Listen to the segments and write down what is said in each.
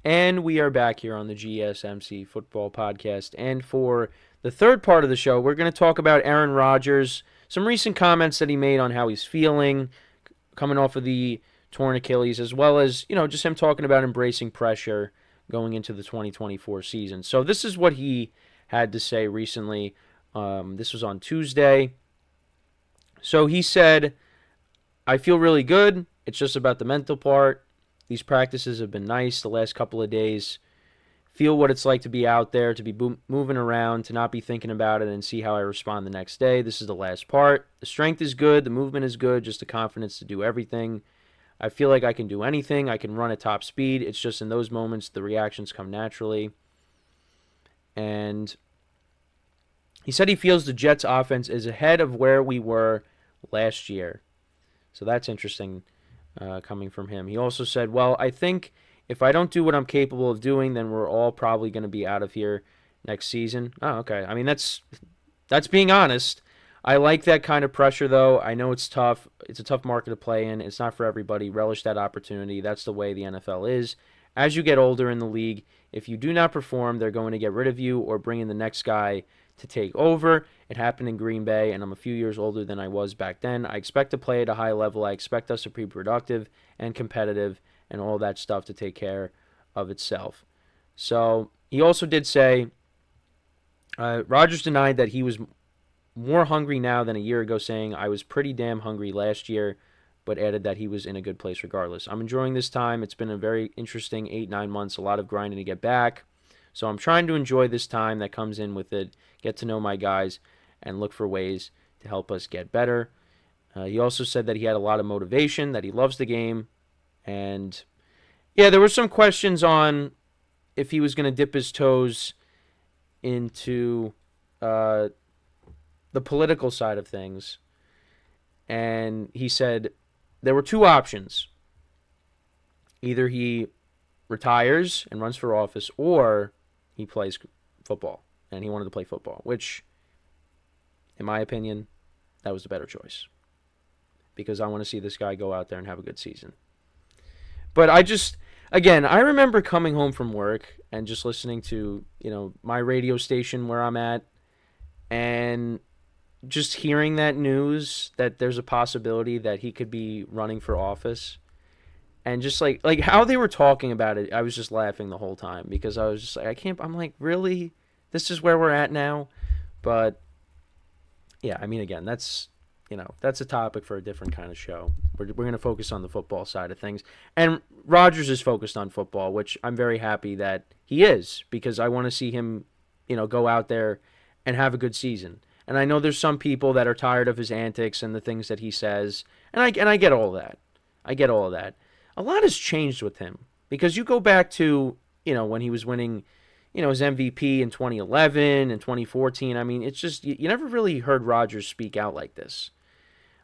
And we are back here on the GSMC Football Podcast. And for the third part of the show, we're going to talk about Aaron Rodgers, some recent comments that he made on how he's feeling coming off of the torn Achilles, as well as, just him talking about embracing pressure going into the 2024 season. So this is what he had to say recently. This was on Tuesday. So he said, "I feel really good. It's just about the mental part. These practices have been nice the last couple of days. Feel what it's like to be out there, to be moving around, to not be thinking about it, and see how I respond the next day. This is the last part. The strength is good. The movement is good. Just the confidence to do everything. I feel like I can do anything. I can run at top speed. It's just in those moments the reactions come naturally." And he said he feels the Jets' offense is ahead of where we were last year. So that's interesting coming from him. He also said, "Well, I think if I don't do what I'm capable of doing, then we're all probably going to be out of here next season." Oh, okay. I mean, that's being honest. I like that kind of pressure, though. I know it's tough. It's a tough market to play in. It's not for everybody. Relish that opportunity. That's the way the NFL is. As you get older in the league, if you do not perform, they're going to get rid of you or bring in the next guy to take over. It happened in Green Bay, and I'm a few years older than I was back then. I expect to play at a high level. I expect us to be productive and competitive and all that stuff to take care of itself. So he also did say, Rodgers denied that he was more hungry now than a year ago, saying, "I was pretty damn hungry last year," but added that he was in a good place regardless. "I'm enjoying this time. It's been a very interesting 8-9 months, a lot of grinding to get back. So I'm trying to enjoy this time that comes in with it, get to know my guys, and look for ways to help us get better." He also said that he had a lot of motivation, that he loves the game. And, yeah, there were some questions on if he was going to dip his toes into the political side of things. And he said there were two options. Either he retires and runs for office, or he plays football. And he wanted to play football, which, in my opinion, that was the better choice. Because I want to see this guy go out there and have a good season. But I remember coming home from work and just listening to, my radio station where I'm at, and just hearing that news that there's a possibility that he could be running for office. And just like how they were talking about it, I was just laughing the whole time because I was just like, I'm like, really? This is where we're at now? But yeah, I mean, again, that's a topic for a different kind of show. We're going to focus on the football side of things. And Rodgers is focused on football, which I'm very happy that he is, because I want to see him, go out there and have a good season. And I know there's some people that are tired of his antics and the things that he says, and I get all that. I get all of that. A lot has changed with him, because you go back to, when he was winning, his MVP in 2011 and 2014. I mean, it's just, you never really heard Rodgers speak out like this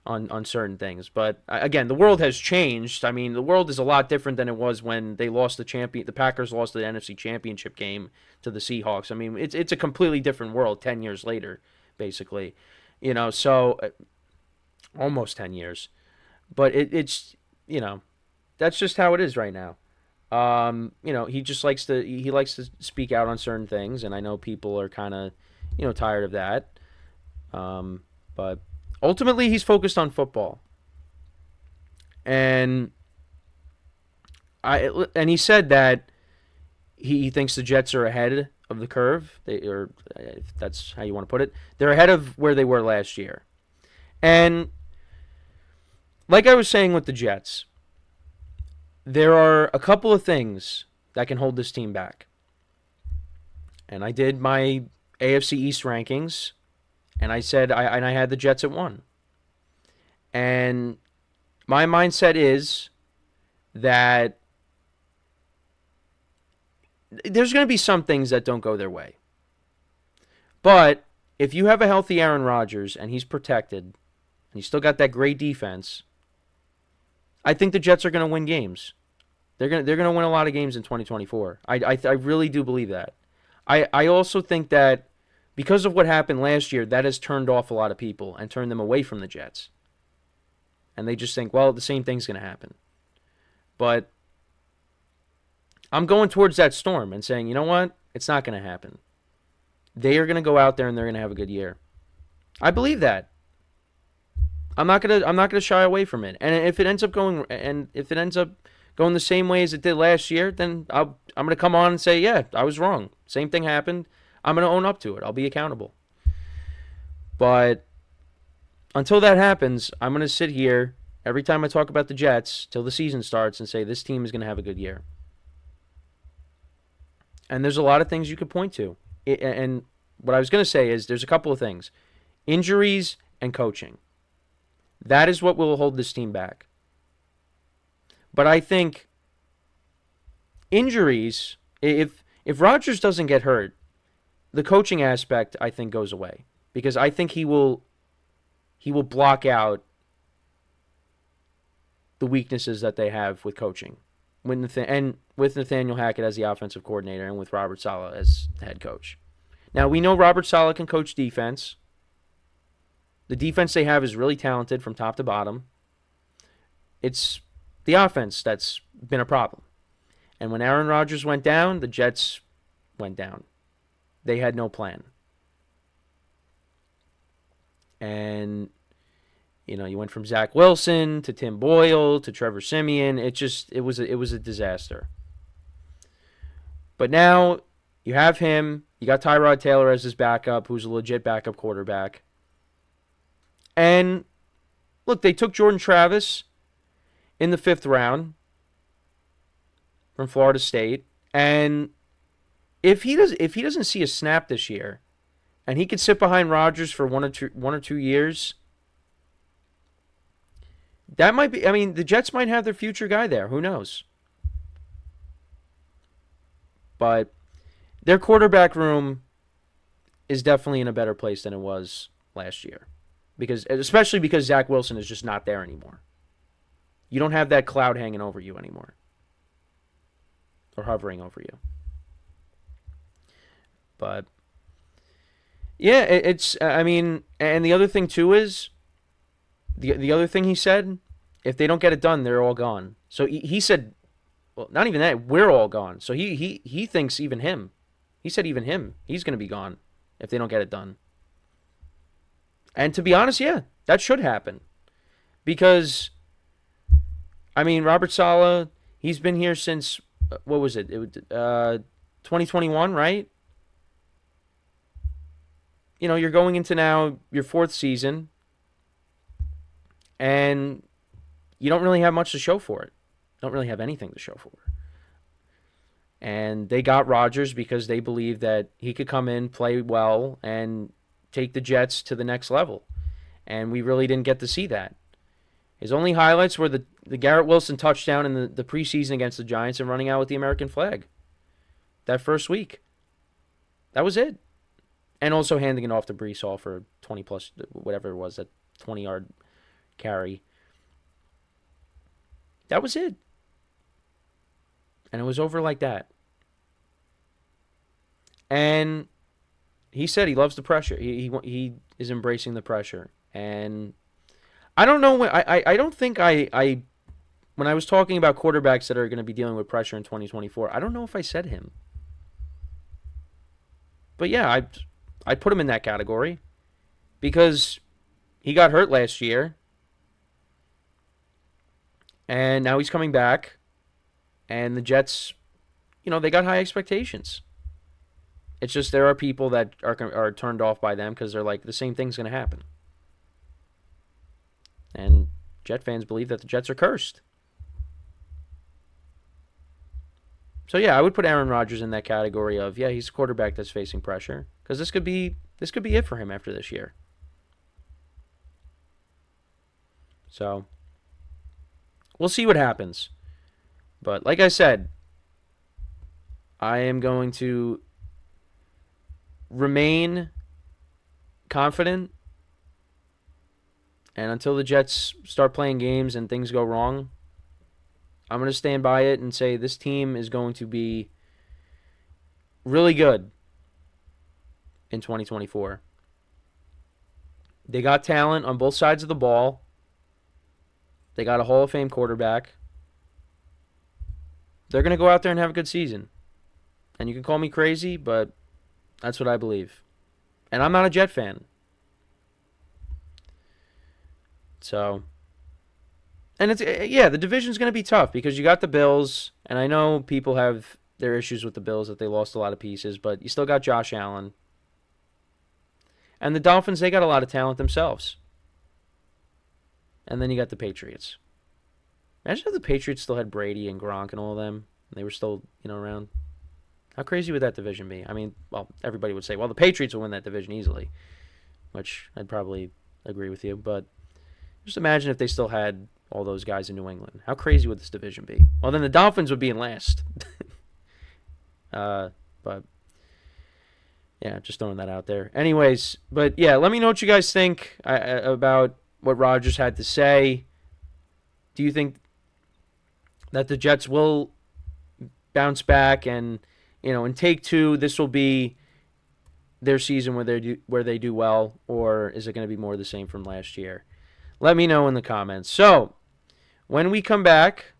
on certain things. But again, the world has changed. I mean, the world is a lot different than it was when they lost the Packers lost the NFC Championship game to the Seahawks. I mean, it's a completely different world 10 years later, basically. So almost 10 years. But it's, that's just how it is right now. He just likes to speak out on certain things, and I know people are kind of, tired of that. But ultimately, he's focused on football. And he said that he thinks the Jets are ahead of the curve. If that's how you want to put it. They're ahead of where they were last year. And like I was saying with the Jets, there are a couple of things that can hold this team back. And I did my AFC East rankings, and I said I had the Jets at 1. And my mindset is that there's going to be some things that don't go their way. But if you have a healthy Aaron Rodgers and he's protected, and he's still got that great defense, I think the Jets are going to win games. They're going to win a lot of games in 2024. I really do believe that. I also think that because of what happened last year, that has turned off a lot of people and turned them away from the Jets. And they just think, well, the same thing's going to happen. But I'm going towards that storm and saying, you know what? It's not going to happen. They are going to go out there and they're going to have a good year. I believe that. I'm not gonna shy away from it. And if it ends up going the same way as it did last year, then I'm gonna come on and say, yeah, I was wrong. Same thing happened. I'm gonna own up to it. I'll be accountable. But until that happens, I'm gonna sit here every time I talk about the Jets till the season starts and say this team is gonna have a good year. And there's a lot of things you could point to. And what I was gonna say is there's a couple of things: injuries and coaching. That is what will hold this team back. But I think injuries, if Rodgers doesn't get hurt, the coaching aspect, I think, goes away. Because I think he will block out the weaknesses that they have with coaching. And with Nathaniel Hackett as the offensive coordinator and with Robert Saleh as the head coach. Now, we know Robert Saleh can coach defense. The defense they have is really talented from top to bottom. It's the offense that's been a problem. And when Aaron Rodgers went down, the Jets went down. They had no plan. And, you went from Zach Wilson to Tim Boyle to Trevor Siemian. It was a disaster. But now you have him. You got Tyrod Taylor as his backup, who's a legit backup quarterback. And look, they took Jordan Travis in the 5th round from Florida State, and if he doesn't see a snap this year, and he could sit behind Rodgers for one or two years, that might be. I mean, the Jets might have their future guy there. Who knows? But their quarterback room is definitely in a better place than it was last year. Especially because Zach Wilson is just not there anymore. You don't have that cloud hanging over you anymore. Or hovering over you. But, yeah, and the other thing too is, the other thing he said, if they don't get it done, they're all gone. So he said, well, not even that, we're all gone. So he thinks even him. He said even him, he's going to be gone if they don't get it done. And to be honest, yeah, that should happen. Because, Robert Saleh, he's been here since, what was it? 2021, right? You're going into now your 4th season, and you don't really have much to show for it. Don't really have anything to show for it. And they got Rodgers because they believed that he could come in, play well, and take the Jets to the next level. And we really didn't get to see that. His only highlights were the Garrett Wilson touchdown in the preseason against the Giants and running out with the American flag that first week. That was it. And also handing it off to Breece Hall for 20 plus, whatever it was, that 20-yard carry. That was it. And it was over like that. And he said he loves the pressure. He is embracing the pressure. And I don't know when I don't think I when I was talking about quarterbacks that are going to be dealing with pressure in 2024, I don't know if I said him. But yeah, I put him in that category because he got hurt last year. And now he's coming back. And the Jets, they got high expectations. It's just there are people that are turned off by them because they're like, the same thing's going to happen. And Jet fans believe that the Jets are cursed. So yeah, I would put Aaron Rodgers in that category of, yeah, he's a quarterback that's facing pressure. Because this could be it for him after this year. So we'll see what happens. But like I said, I am going to remain confident. And until the Jets start playing games and things go wrong, I'm going to stand by it and say this team is going to be really good in 2024. They got talent on both sides of the ball. They got a Hall of Fame quarterback. they're going to go out there and have a good season. And you can call me crazy, but that's what I believe. And I'm not a Jet fan. So, and the division's going to be tough because you got the Bills, and I know people have their issues with the Bills that they lost a lot of pieces, but you still got Josh Allen. And the Dolphins, they got a lot of talent themselves. And then you got the Patriots. Imagine if the Patriots still had Brady and Gronk and all of them, and they were still, around. How crazy would that division be? I mean, well, everybody would say, well, the Patriots will win that division easily, which I'd probably agree with you. But just imagine if they still had all those guys in New England. How crazy would this division be? Well, then the Dolphins would be in last. But, yeah, just throwing that out there. Anyways, but, yeah, let me know what you guys think about what Rodgers had to say. Do you think that the Jets will bounce back and, in take two, this will be their season where they do well, or is it going to be more the same from last year? Let me know in the comments. So, when we come back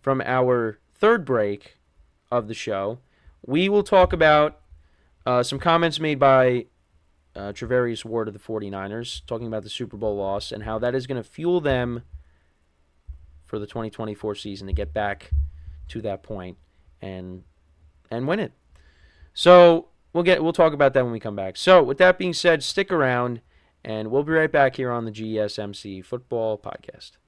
from our third break of the show, we will talk about some comments made by Travarius Ward of the 49ers, talking about the Super Bowl loss and how that is going to fuel them for the 2024 season to get back to that point and win it. So we'll talk about that when we come back. So with that being said, stick around, and we'll be right back here on the GSMC Football Podcast.